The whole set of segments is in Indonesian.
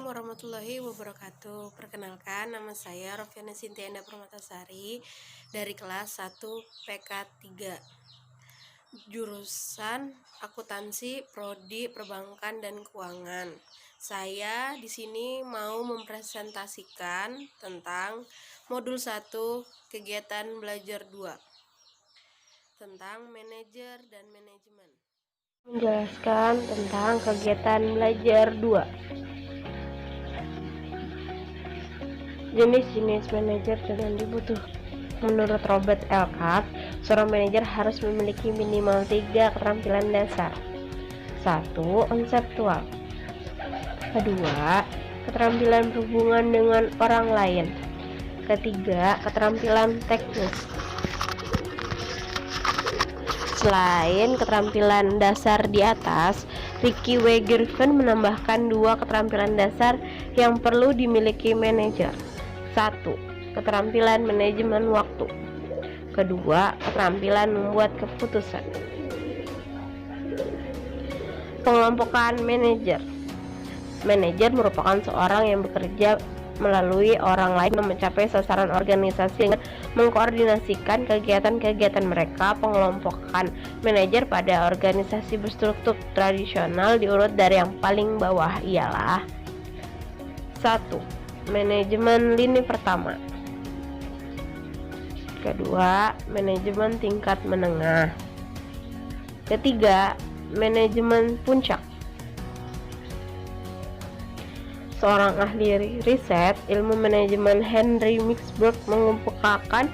warahmatullahi wabarakatuh. Perkenalkan, nama saya Rofiana Sintianda Permatasari dari kelas 1 PK3, jurusan Akuntansi, Prodi Perbankan dan Keuangan. Saya di sini mau mempresentasikan tentang modul 1 kegiatan belajar 2 tentang manajer dan manajemen. Menjelaskan tentang kegiatan belajar 2. Jenis-jenis manajer dengan dibutuhkan. Menurut Robert L. Kapp, seorang manajer harus memiliki minimal 3 keterampilan dasar. 1. Konseptual. 2. Keterampilan berhubungan dengan orang lain. 3. Keterampilan teknis. Selain keterampilan dasar di atas, Ricky W. Griffin menambahkan 2 keterampilan dasar yang perlu dimiliki manajer. 1. Keterampilan manajemen waktu. 2. Keterampilan membuat keputusan. Pengelompokan manajer. Manajer merupakan seorang yang bekerja melalui orang lain mencapai sasaran organisasi dengan mengkoordinasikan kegiatan-kegiatan mereka. Pengelompokan manajer pada organisasi berstruktur tradisional diurut dari yang paling bawah ialah 1. Manajemen lini pertama. 2. Manajemen tingkat menengah. 3. Manajemen puncak. Seorang ahli riset ilmu manajemen Henry Mixburg mengemukakan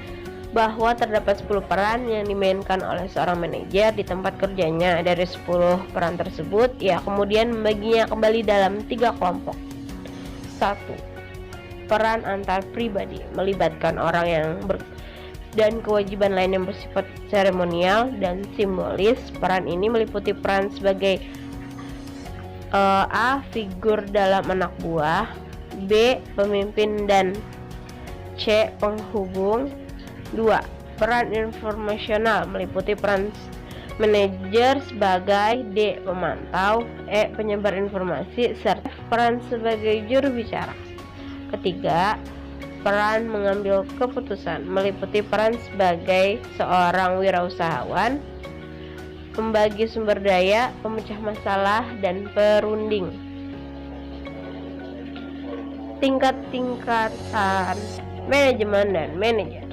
bahwa terdapat 10 peran yang dimainkan oleh seorang manajer di tempat kerjanya. Dari 10 peran tersebut, ia kemudian membaginya kembali dalam 3 kelompok. 1. Peran antar pribadi, melibatkan orang yang dan kewajiban lain yang bersifat seremonial dan simbolis. Peran ini meliputi peran sebagai A. Figur dalam anak buah, B. Pemimpin, dan C. Penghubung. 2. Peran informasional, meliputi peran manajer sebagai D. Pemantau, E. Penyebar informasi, serta peran sebagai juru bicara. 3. Peran mengambil keputusan, meliputi peran sebagai seorang wirausahawan, pembagi sumber daya, pemecah masalah, dan perunding. Tingkat-tingkatan manajemen dan manajer.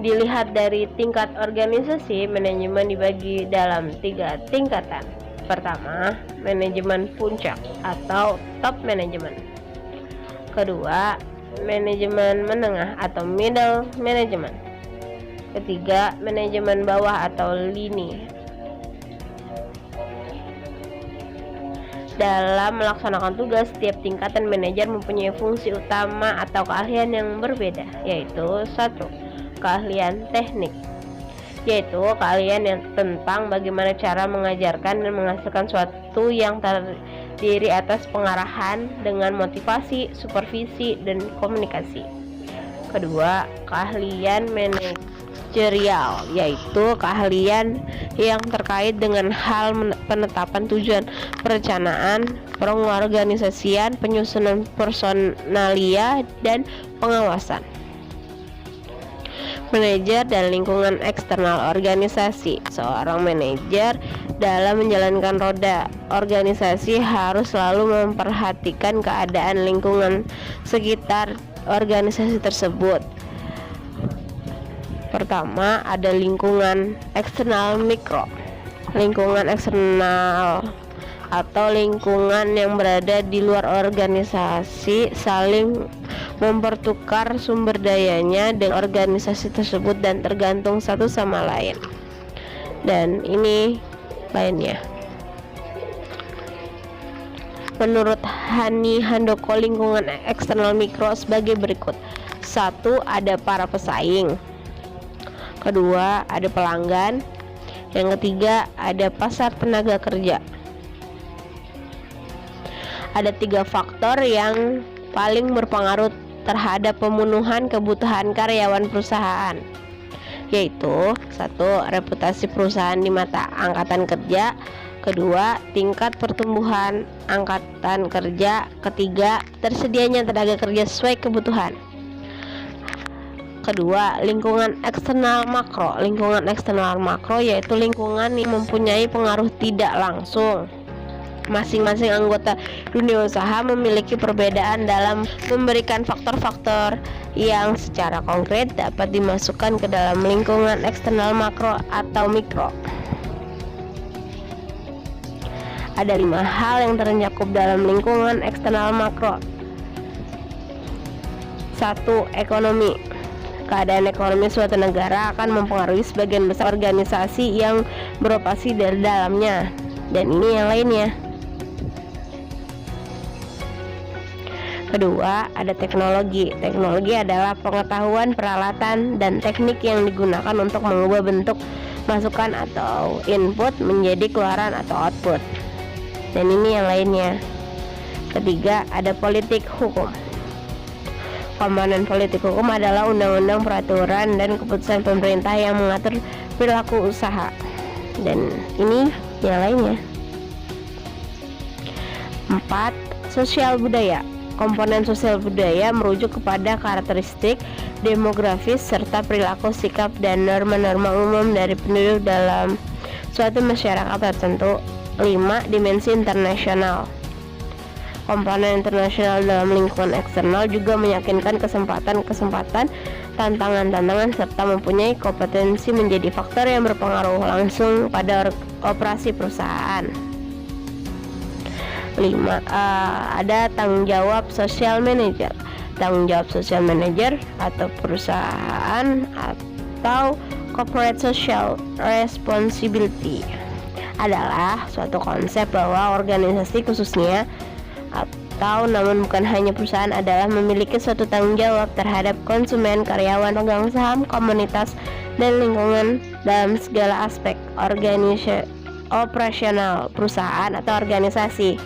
Dilihat dari tingkat organisasi, manajemen dibagi dalam 3 tingkatan. Pertama, manajemen puncak atau top management. 2. Manajemen menengah atau middle management. 3. Manajemen bawah atau lini. Dalam melaksanakan tugas, setiap tingkatan manajer mempunyai fungsi utama atau keahlian yang berbeda, yaitu 1. Keahlian teknik, yaitu keahlian yang tentang bagaimana cara mengajarkan dan menghasilkan suatu yang terdiri atas pengarahan dengan motivasi, supervisi, dan komunikasi. 2. Keahlian manajerial, yaitu keahlian yang terkait dengan hal penetapan tujuan, perencanaan, pengorganisasian, penyusunan personalia, dan pengawasan. Manajer dan lingkungan eksternal organisasi. Seorang manajer dalam menjalankan roda organisasi harus selalu memperhatikan keadaan lingkungan sekitar organisasi tersebut. Pertama, ada lingkungan eksternal mikro. Lingkungan eksternal atau lingkungan yang berada di luar organisasi saling mempertukar sumber dayanya dengan organisasi tersebut dan tergantung satu sama lain. Dan ini lainnya. Menurut Hani Handoko, lingkungan eksternal mikro sebagai berikut. 1. Ada para pesaing. 2. Ada pelanggan. Yang 3. Ada pasar tenaga kerja. Ada 3 faktor yang paling berpengaruh terhadap pemenuhan kebutuhan karyawan perusahaan, yaitu 1. Reputasi perusahaan di mata angkatan kerja. Kedua, tingkat pertumbuhan angkatan kerja. Ketiga, tersedianya tenaga kerja sesuai kebutuhan. Kedua, lingkungan eksternal makro. Lingkungan eksternal makro yaitu lingkungan yang mempunyai pengaruh tidak langsung. Masing-masing anggota dunia usaha memiliki perbedaan dalam memberikan faktor-faktor yang secara konkret dapat dimasukkan ke dalam lingkungan eksternal makro atau mikro. Ada 5 hal yang tercakup dalam lingkungan eksternal makro. 1. Ekonomi. Keadaan ekonomi suatu negara akan mempengaruhi sebagian besar organisasi yang beroperasi dari dalamnya. Dan ini yang lainnya. Kedua, ada teknologi. Teknologi adalah pengetahuan, peralatan, dan teknik yang digunakan untuk mengubah bentuk masukan atau input menjadi keluaran atau output. Dan ini yang lainnya. Ketiga, ada politik hukum. Komponen politik hukum adalah undang-undang, peraturan, dan keputusan pemerintah yang mengatur perilaku usaha. Dan ini yang lainnya. 4. Sosial budaya. Komponen sosial budaya merujuk kepada karakteristik demografis serta perilaku, sikap, dan norma-norma umum dari penduduk dalam suatu masyarakat tertentu. 5. Dimensi internasional. Komponen internasional dalam lingkungan eksternal juga meyakinkan kesempatan-kesempatan, tantangan-tantangan, serta mempunyai kompetensi menjadi faktor yang berpengaruh langsung pada operasi perusahaan. 5. Ada tanggung jawab sosial manajer. Tanggung jawab sosial manajer atau perusahaan atau corporate social responsibility adalah suatu konsep bahwa organisasi khususnya atau namun bukan hanya perusahaan adalah memiliki suatu tanggung jawab terhadap konsumen, karyawan, pemegang saham, komunitas, dan lingkungan dalam segala aspek operasional perusahaan atau organisasi.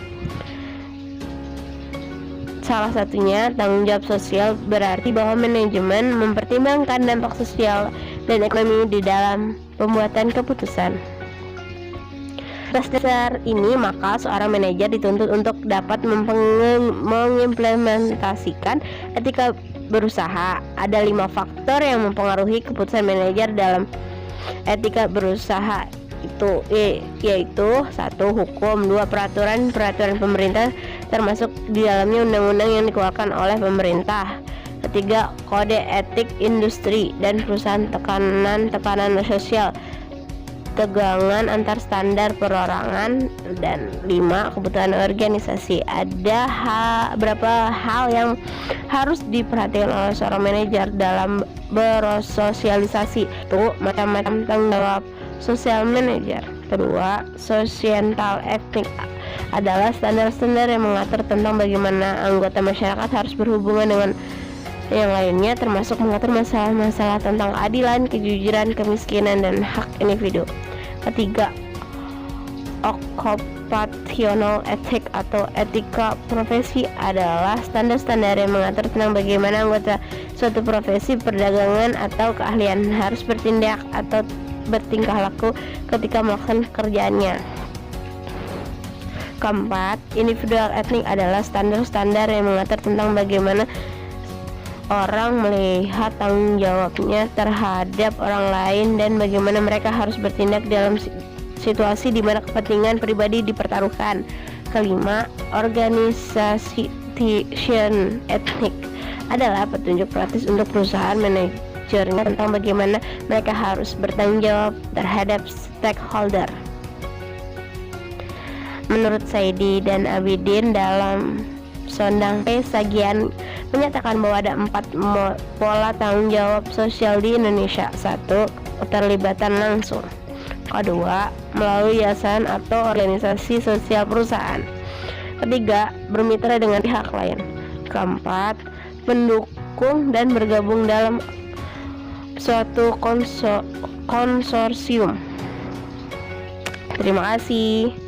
Salah satunya tanggung jawab sosial berarti bahwa manajemen mempertimbangkan dampak sosial dan ekonomi di dalam pembuatan keputusan. Atas dasar ini, maka seorang manajer dituntut untuk dapat mengimplementasikan etika berusaha. Ada 5 faktor yang mempengaruhi keputusan manajer dalam etika berusaha yaitu 1. Hukum. 2. Peraturan pemerintah termasuk di dalamnya undang-undang yang dikeluarkan oleh pemerintah. 3. Kode etik industri dan perusahaan, tekanan sosial, tegangan antar standar perorangan. Dan 5. Kebutuhan organisasi. Ada beberapa hal yang harus diperhatikan oleh seorang manajer dalam bersosialisasi. Itu macam-macam tanggung jawab sosial manager. Kedua, societal ethic adalah standar-standar yang mengatur tentang bagaimana anggota masyarakat harus berhubungan dengan yang lainnya, termasuk mengatur masalah-masalah tentang keadilan, kejujuran, kemiskinan, dan hak individu. Ketiga, occupational ethic atau etika profesi adalah standar-standar yang mengatur tentang bagaimana anggota suatu profesi, perdagangan, atau keahlian harus bertindak atau bertingkah laku ketika melakukan pekerjaannya. Keempat, individual ethic adalah standar-standar yang mengatur tentang bagaimana orang melihat tanggung jawabnya terhadap orang lain dan bagaimana mereka harus bertindak dalam situasi di mana kepentingan pribadi dipertaruhkan. Kelima, organization ethic adalah petunjuk praktis untuk perusahaan manajernya tentang bagaimana mereka harus bertanggung jawab terhadap stakeholder. Menurut Saidi dan Abidin dalam Sondang Sagian menyatakan bahwa ada 4 pola tanggung jawab sosial di Indonesia. 1. Keterlibatan langsung. 2. Melalui yayasan atau organisasi sosial perusahaan. 3. Bermitra dengan pihak lain. 4. Mendukung dan bergabung dalam suatu konsorsium. Terima kasih.